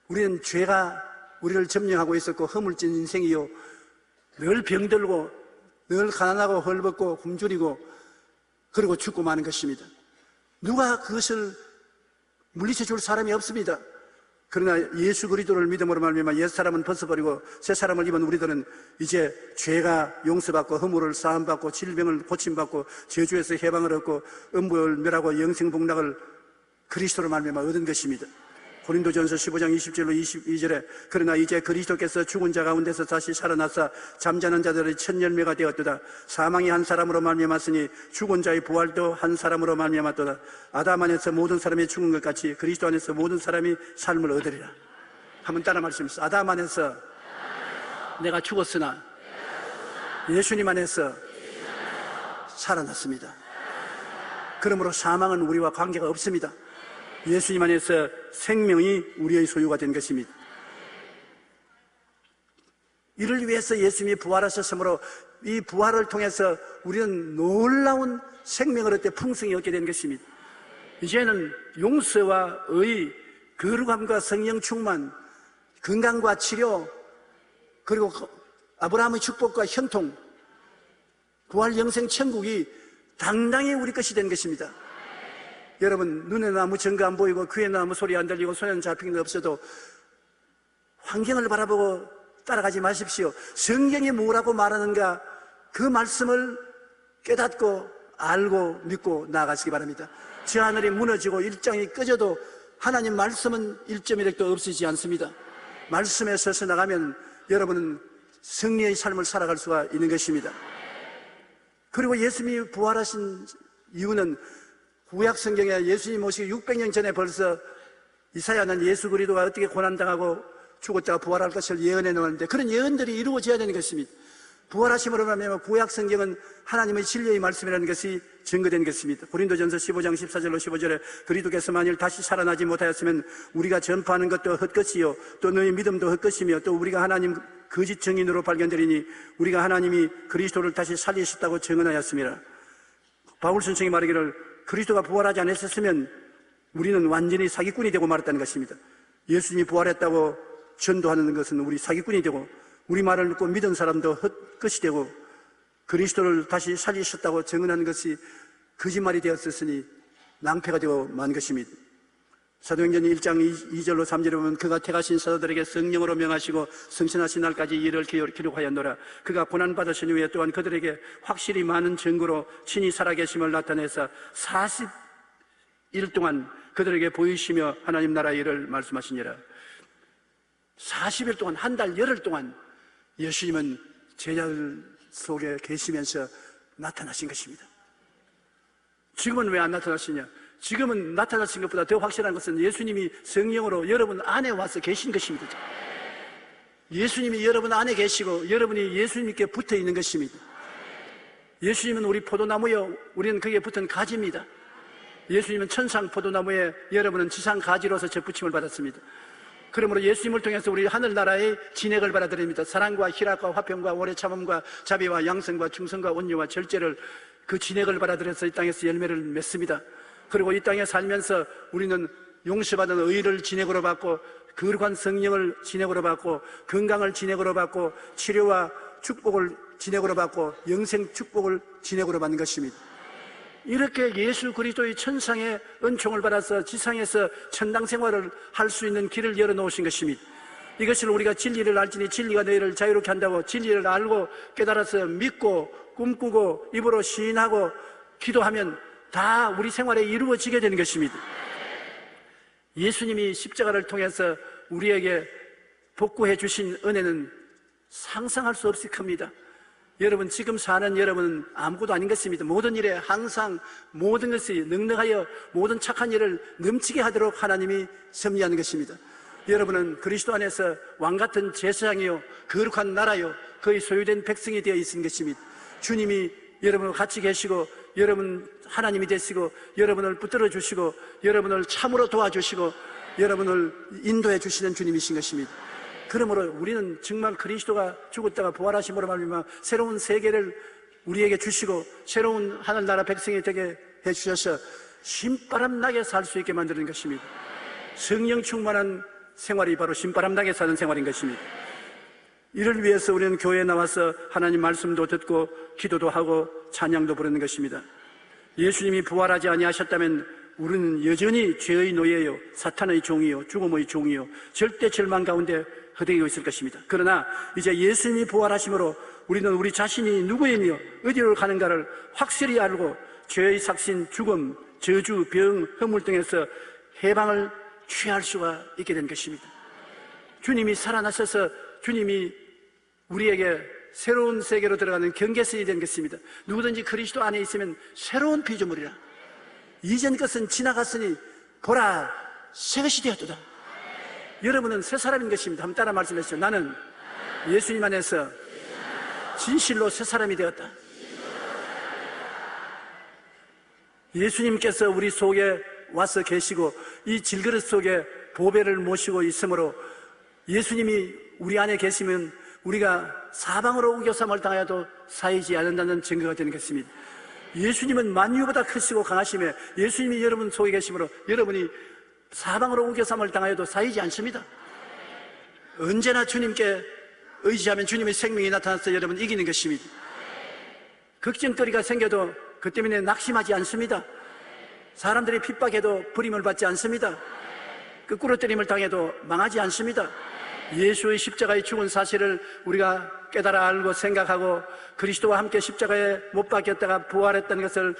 우리는 죄가 우리를 점령하고 있었고 허물진 인생이요, 늘 병들고 늘 가난하고 헐벗고 굶주리고 그리고 죽고 마는 것입니다. 누가 그것을 물리쳐 줄 사람이 없습니다. 그러나 예수 그리스도를 믿음으로 말미암아 옛사람은 벗어버리고 새사람을 입은 우리들은 이제 죄가 용서받고 허물을 사함받고 질병을 고침받고 저주에서 해방을 얻고 음부를 멸하고 영생복락을 그리스도로 말미암아 얻은 것입니다. 고린도전서 15장 20절로 22절에 그러나 이제 그리스도께서 죽은 자 가운데서 다시 살아나사 잠자는 자들의 첫 열매가 되었도다. 사망이 한 사람으로 말미암았으니 죽은 자의 부활도 한 사람으로 말미암았도다. 아담 안에서 모든 사람이 죽은 것 같이 그리스도 안에서 모든 사람이 삶을 얻으리라. 한번 따라 말씀하세요. 아담 안에서 내가 죽었으나 예수님 안에서 살아났습니다. 그러므로 사망은 우리와 관계가 없습니다. 예수님 안에서 생명이 우리의 소유가 된 것입니다. 이를 위해서 예수님이 부활하셨으므로 이 부활을 통해서 우리는 놀라운 생명을 얻되 풍성히 얻게 된 것입니다. 이제는 용서와 의, 거룩함과 성령 충만, 건강과 치료, 그리고 아브라함의 축복과 형통, 부활 영생 천국이 당당히 우리 것이 된 것입니다. 여러분, 눈에는 아무 증거 안 보이고 귀에는 아무 소리 안 들리고 손에는 잡힌 게 없어도 환경을 바라보고 따라가지 마십시오. 성경이 뭐라고 말하는가 그 말씀을 깨닫고 알고 믿고 나아가시기 바랍니다. 저 하늘이 무너지고 일장이 꺼져도 하나님 말씀은 1.1핵도 없어지지 않습니다. 말씀에 서서 나가면 여러분은 승리의 삶을 살아갈 수가 있는 것입니다. 그리고 예수님이 부활하신 이유는 구약 성경에 예수님 오시기 600년 전에 벌써 이사야는 예수 그리스도가 어떻게 고난당하고 죽었다가 부활할 것을 예언해 놓았는데 그런 예언들이 이루어져야 되는 것입니다. 부활하심으로 말미암아 구약 성경은 하나님의 진리의 말씀이라는 것이 증거된 것입니다. 고린도전서 15장 14절로 15절에 그리스도께서 만일 다시 살아나지 못하였으면 우리가 전파하는 것도 헛것이요 또 너희 믿음도 헛것이며 또 우리가 하나님 거짓 증인으로 발견되리니 우리가 하나님이 그리스도를 다시 살리셨다고 증언하였습니다. 바울 선생이 말하기를 그리스도가 부활하지 않았으면 우리는 완전히 사기꾼이 되고 말았다는 것입니다. 예수님이 부활했다고 전도하는 것은 우리 사기꾼이 되고 우리 말을 듣고 믿은 사람도 헛것이 되고 그리스도를 다시 살리셨다고 증언하는 것이 거짓말이 되었으니 낭패가 되고 만 것입니다. 사도행전 1장 2절로 3절에 보면 그가 택하신 사도들에게 성령으로 명하시고 성신하신 날까지 이를 기록하였노라. 그가 고난받으신 후에 또한 그들에게 확실히 많은 증거로 친히 살아계심을 나타내사 40일 동안 그들에게 보이시며 하나님 나라의 일을 말씀하시니라. 40일 동안 한 달 열흘 동안 예수님은 제자들 속에 계시면서 나타나신 것입니다. 지금은 왜 안 나타나시냐? 지금은 나타나신 것보다 더 확실한 것은 예수님이 성령으로 여러분 안에 와서 계신 것입니다. 예수님이 여러분 안에 계시고 여러분이 예수님께 붙어 있는 것입니다. 예수님은 우리 포도나무요, 우리는 거기에 붙은 가지입니다. 예수님은 천상 포도나무에 여러분은 지상 가지로서 접붙임을 받았습니다. 그러므로 예수님을 통해서 우리 하늘나라의 진액을 받아들입니다. 사랑과 희락과 화평과 오래 참음과 자비와 양성과 충성과 온유와 절제를 그 진액을 받아들여서 이 땅에서 열매를 맺습니다. 그리고 이 땅에 살면서 우리는 용서받은 의를 진액으로 받고 거룩한 성령을 진액으로 받고 건강을 진액으로 받고 치료와 축복을 진액으로 받고 영생 축복을 진액으로 받는 것입니다. 이렇게 예수 그리스도의 천상의 은총을 받아서 지상에서 천당 생활을 할 수 있는 길을 열어놓으신 것입니다. 이것을 우리가 진리를 알지니 진리가 너희를 자유롭게 한다고 진리를 알고 깨달아서 믿고 꿈꾸고 입으로 시인하고 기도하면 다 우리 생활에 이루어지게 되는 것입니다. 예수님이 십자가를 통해서 우리에게 복구해 주신 은혜는 상상할 수 없이 큽니다. 여러분 지금 사는 여러분은 아무것도 아닌 것입니다. 모든 일에 항상 모든 것이 넉넉하여 모든 착한 일을 넘치게 하도록 하나님이 섭리하는 것입니다. 여러분은 그리스도 안에서 왕같은 제사장이요 거룩한 나라요 그의 소유된 백성이 되어 있는 것입니다. 주님이 여러분과 같이 계시고 여러분 하나님이 되시고 여러분을 붙들어 주시고 여러분을 참으로 도와주시고 여러분을 인도해 주시는 주님이신 것입니다. 그러므로 우리는 정말 그리스도가 죽었다가 부활하심으로 말미암아 새로운 세계를 우리에게 주시고 새로운 하늘나라 백성이 되게 해주셔서 신바람 나게 살 수 있게 만드는 것입니다. 성령 충만한 생활이 바로 신바람 나게 사는 생활인 것입니다. 이를 위해서 우리는 교회에 나와서 하나님 말씀도 듣고 기도도 하고 찬양도 부르는 것입니다. 예수님이 부활하지 아니하셨다면 우리는 여전히 죄의 노예요, 사탄의 종이요, 죽음의 종이요, 절대 절망 가운데 허덕이고 있을 것입니다. 그러나 이제 예수님이 부활하심으로 우리는 우리 자신이 누구이며 어디로 가는가를 확실히 알고 죄의 삭신, 죽음, 저주, 병, 허물 등에서 해방을 취할 수가 있게 된 것입니다. 주님이 살아나셔서 주님이 우리에게 새로운 세계로 들어가는 경계선이 된 것입니다. 누구든지 그리스도 안에 있으면 새로운 피조물이라. 이전 것은 지나갔으니 보라 새 것이 되었도다. 여러분은 새 사람인 것입니다. 한번 따라 말씀하시죠. 나는 예수님 안에서 진실로 새 사람이 되었다. 예수님께서 우리 속에 와서 계시고 이 질그릇 속에 보배를 모시고 있으므로 예수님이 우리 안에 계시면 우리가 사방으로 우겨쌈을 당하여도 사이지 않는다는 증거가 되는 것입니다. 예수님은 만유보다 크시고 강하시며 예수님이 여러분 속에 계시므로 여러분이 사방으로 우겨쌈을 당하여도 사이지 않습니다. 언제나 주님께 의지하면 주님의 생명이 나타나서 여러분 이기는 것입니다. 걱정거리가 생겨도 그 때문에 낙심하지 않습니다. 사람들이 핍박해도 버림을 받지 않습니다. 거꾸로 때림을 당해도 망하지 않습니다. 예수의 십자가에 죽은 사실을 우리가 깨달아 알고 생각하고 그리스도와 함께 십자가에 못 박혔다가 부활했다는 것을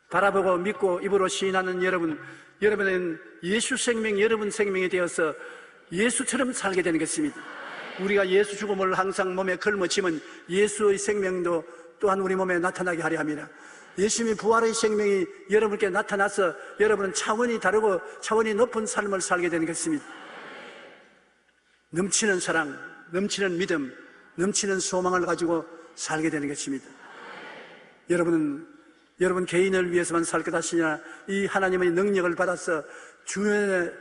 바라보고 믿고 입으로 시인하는 여러분은 예수 생명, 여러분 생명이 되어서 예수처럼 살게 되는 것입니다. 우리가 예수 죽음을 항상 몸에 걸머치면 예수의 생명도 또한 우리 몸에 나타나게 하려 합니다. 예수님이 부활의 생명이 여러분께 나타나서 여러분은 차원이 다르고 차원이 높은 삶을 살게 되는 것입니다. 넘치는 사랑, 넘치는 믿음, 넘치는 소망을 가지고 살게 되는 것입니다. 여러분은 여러분 개인을 위해서만 살 것 하시냐, 이 하나님의 능력을 받아서 주변에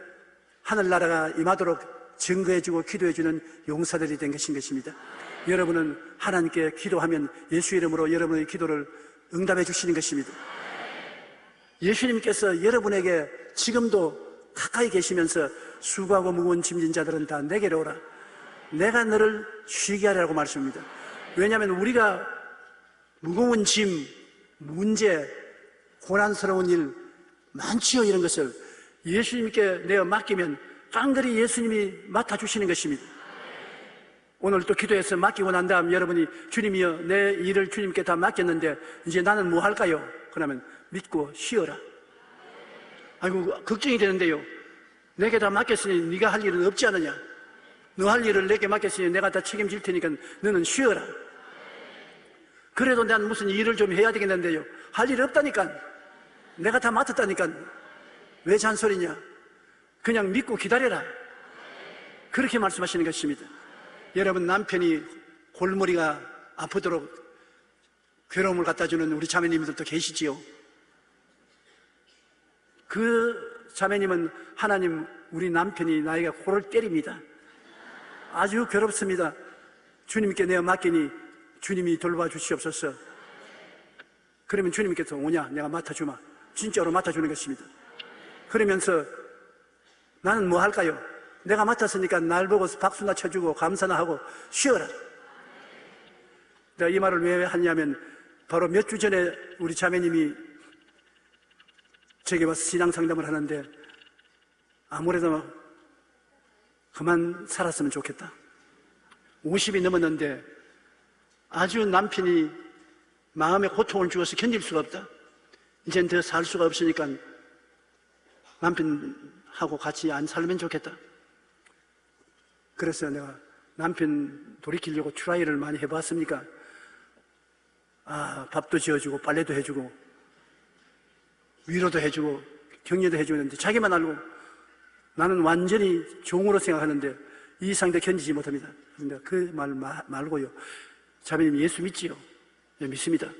하늘나라가 임하도록 증거해주고 기도해주는 용사들이 된 것입니다. 여러분은 하나님께 기도하면 예수 이름으로 여러분의 기도를 응답해 주시는 것입니다. 예수님께서 여러분에게 지금도 가까이 계시면서 수고하고 무거운 짐진 자들은 다 내게로 오라. 내가 너를 쉬게 하리라고 말씀합니다. 왜냐하면 우리가 무거운 짐, 문제, 고난스러운 일 많지요. 이런 것을 예수님께 내어 맡기면 깡그리 예수님이 맡아주시는 것입니다. 오늘 또 기도해서 맡기고 난 다음 여러분이 주님이여 내 일을 주님께 다 맡겼는데 이제 나는 뭐 할까요? 그러면 믿고 쉬어라. 아이고 걱정이 되는데요. 내게 다 맡겼으니 네가 할 일은 없지 않느냐? 너 할 일을 내게 맡겼으니 내가 다 책임질 테니까 너는 쉬어라. 그래도 난 무슨 일을 좀 해야 되겠는데요. 할 일 없다니까. 내가 다 맡았다니까. 왜 잔소리냐? 그냥 믿고 기다려라. 그렇게 말씀하시는 것입니다. 여러분 남편이 골머리가 아프도록 괴로움을 갖다 주는 우리 자매님들도 계시지요. 그 자매님은 하나님 우리 남편이 나에게 코를 때립니다. 아주 괴롭습니다. 주님께 내어 맡기니 주님이 돌봐주시옵소서. 그러면 주님께서 오냐? 내가 맡아주마. 진짜로 맡아주는 것입니다. 그러면서 나는 뭐 할까요? 내가 맡았으니까 날 보고 박수나 쳐주고 감사나 하고 쉬어라. 내가 이 말을 왜 하냐면 바로 몇 주 전에 우리 자매님이 제게 와서 신앙상담을 하는데 아무래도 그만 살았으면 좋겠다. 50이 넘었는데 아주 남편이 마음에 고통을 주어서 견딜 수가 없다. 이젠 더 살 수가 없으니까 남편하고 같이 안 살면 좋겠다. 그래서 내가 남편 돌이키려고 트라이를 많이 해봤습니까? 밥도 지어주고 빨래도 해주고 위로도 해주고 격려도 해주는데 자기만 알고 나는 완전히 종으로 생각하는데 이 상대 견디지 못합니다. 그런데 그 말 말고요. 자매님 예수 믿지요? 네, 믿습니다.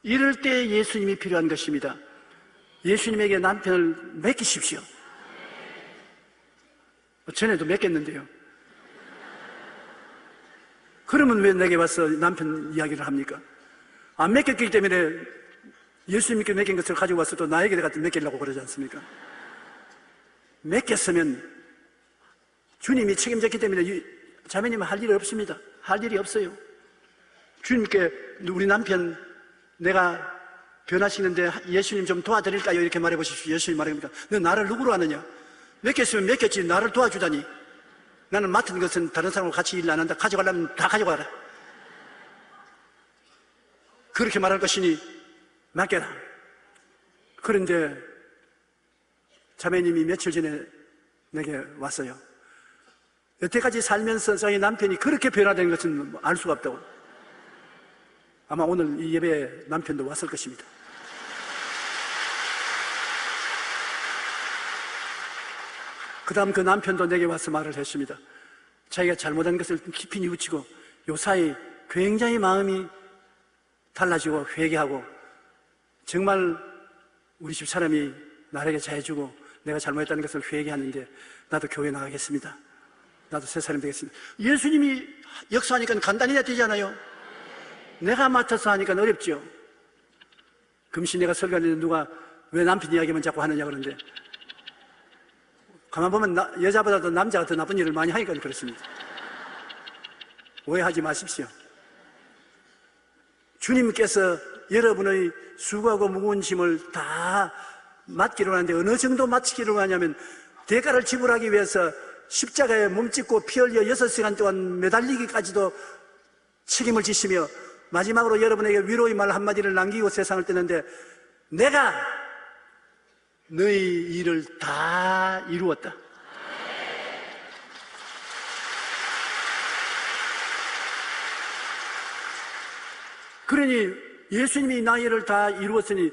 이럴 때 예수님이 필요한 것입니다. 예수님에게 남편을 맡기십시오. 전에도 맡겼는데요. 그러면 왜 내게 와서 남편 이야기를 합니까? 안 맡겼기 때문에 예수님께 맡긴 것을 가지고 와서 또 나에게 갖다 맡기려고 그러지 않습니까? 맡겼으면 주님이 책임졌기 때문에 자매님은 할 일이 없습니다. 할 일이 없어요. 주님께 우리 남편 내가 변화시키는데 예수님 좀 도와드릴까요? 이렇게 말해보십시오. 예수님 말합니다. 너 나를 누구로 아느냐? 맡겼으면 맡겼지 나를 도와주다니. 나는 맡은 것은 다른 사람하고 같이 일 안 한다. 가져가려면 다 가져가라. 그렇게 말할 것이니 맡겨라. 그런데 자매님이 며칠 전에 내게 왔어요. 여태까지 살면서 자기 남편이 그렇게 변화된 것은 알 수가 없다고. 아마 오늘 이 예배에 남편도 왔을 것입니다. 그 다음 그 남편도 내게 와서 말을 했습니다. 자기가 잘못한 것을 깊이 뉘우치고 요사이 굉장히 마음이 달라지고 회개하고 정말 우리 집 사람이 나에게 잘해주고 내가 잘못했다는 것을 회개하는데 나도 교회 나가겠습니다. 나도 새 사람 되겠습니다. 예수님이 역사하니까 간단히 되잖아요. 내가 맡아서 하니까 어렵죠. 금시 내가 설교하는데 누가 왜 남편 이야기만 자꾸 하느냐 그러는데 가만 보면 여자보다도 남자가 더 나쁜 일을 많이 하니까 그렇습니다. 오해하지 마십시오. 주님께서 여러분의 수고하고 무거운 짐을 다 맡기로 하는데 어느 정도 맡기로 하냐면 대가를 지불하기 위해서 십자가에 몸짓고 피 흘려 6시간 동안 매달리기까지도 책임을 지시며 마지막으로 여러분에게 위로의 말 한마디를 남기고 세상을 떠는데 내가 너희 일을 다 이루었다. 그러니 예수님이 나의 일을 다 이루었으니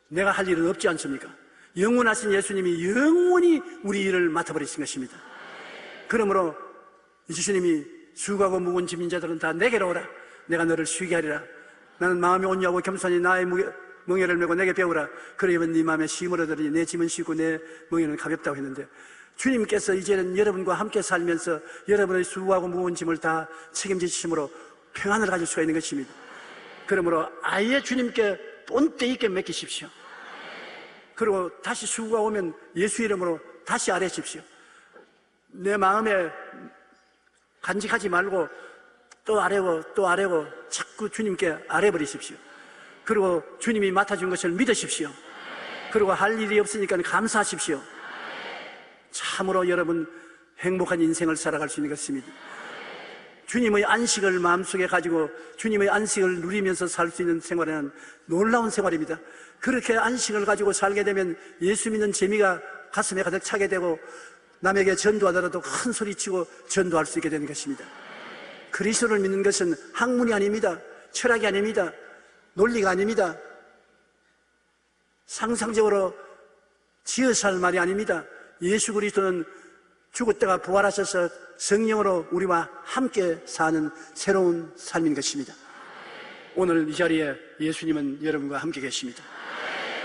내가 할 일은 없지 않습니까? 영원하신 예수님이 영원히 우리 일을 맡아버리신 것입니다. 그러므로 예수님이 수고하고 무거운 짐진 자들은 다 내게로 오라. 내가 너를 쉬게 하리라. 나는 마음이 온유하고 겸손히 나의 멍에를 메고 내게 배우라. 그러면 네 마음에 쉼을 얻으리니 내 짐은 쉽고 내 멍에는 가볍다고 했는데 주님께서 이제는 여러분과 함께 살면서 여러분의 수고하고 무거운 짐을 다 책임지심으로 평안을 가질 수가 있는 것입니다. 그러므로 아예 주님께 본때 있게 맡기십시오. 그리고 다시 수고가 오면 예수 이름으로 다시 아뢰십시오. 내 마음에 간직하지 말고 또 아뢰고 자꾸 주님께 아뢰버리십시오. 그리고 주님이 맡아준 것을 믿으십시오. 그리고 할 일이 없으니까 감사하십시오. 참으로 여러분 행복한 인생을 살아갈 수 있는 것입니다. 주님의 안식을 마음속에 가지고 주님의 안식을 누리면서 살 수 있는 생활은 놀라운 생활입니다. 그렇게 안식을 가지고 살게 되면 예수 믿는 재미가 가슴에 가득 차게 되고 남에게 전도하더라도 큰 소리치고 전도할 수 있게 되는 것입니다. 그리스도를 믿는 것은 학문이 아닙니다. 철학이 아닙니다. 논리가 아닙니다. 상상적으로 지어서 할 말이 아닙니다. 예수 그리스도는 죽었다가 부활하셔서 성령으로 우리와 함께 사는 새로운 삶인 것입니다. 오늘 이 자리에 예수님은 여러분과 함께 계십니다.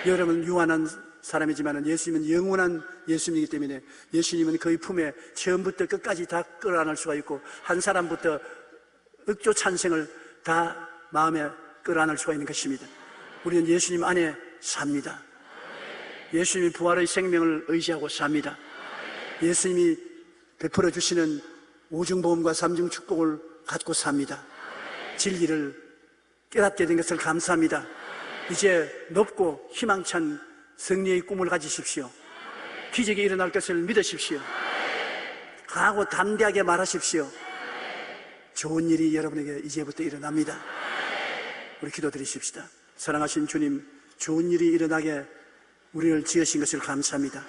여러분은 유한한 사람이지만 예수님은 영원한 예수님이기 때문에 예수님은 그의 품에 처음부터 끝까지 다 끌어안을 수가 있고 한 사람부터 억조 찬생을 다 마음에 끌어안을 수가 있는 것입니다. 우리는 예수님 안에 삽니다. 예수님이 부활의 생명을 의지하고 삽니다. 예수님이 베풀어 주시는 오중보험과 삼중 축복을 갖고 삽니다. 진리를 깨닫게 된 것을 감사합니다. 이제 높고 희망찬 승리의 꿈을 가지십시오. 기적이 일어날 것을 믿으십시오. 강하고 담대하게 말하십시오. 좋은 일이 여러분에게 이제부터 일어납니다. 우리 기도드리십시다. 사랑하신 주님, 좋은 일이 일어나게 우리를 지으신 것을 감사합니다.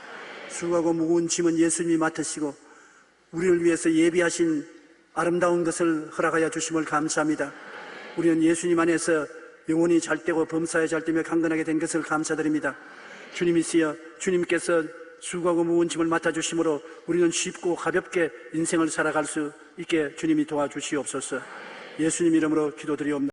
수고하고 무거운 짐은 예수님이 맡으시고 우리를 위해서 예비하신 아름다운 것을 허락하여 주심을 감사합니다. 우리는 예수님 안에서 영혼이 잘되고 범사에 잘되며 강건하게 된 것을 감사드립니다. 주님이시여, 주님께서 수고하고 무거운 짐을 맡아주심으로 우리는 쉽고 가볍게 인생을 살아갈 수 있게 주님이 도와주시옵소서. 예수님 이름으로 기도드리옵나이다.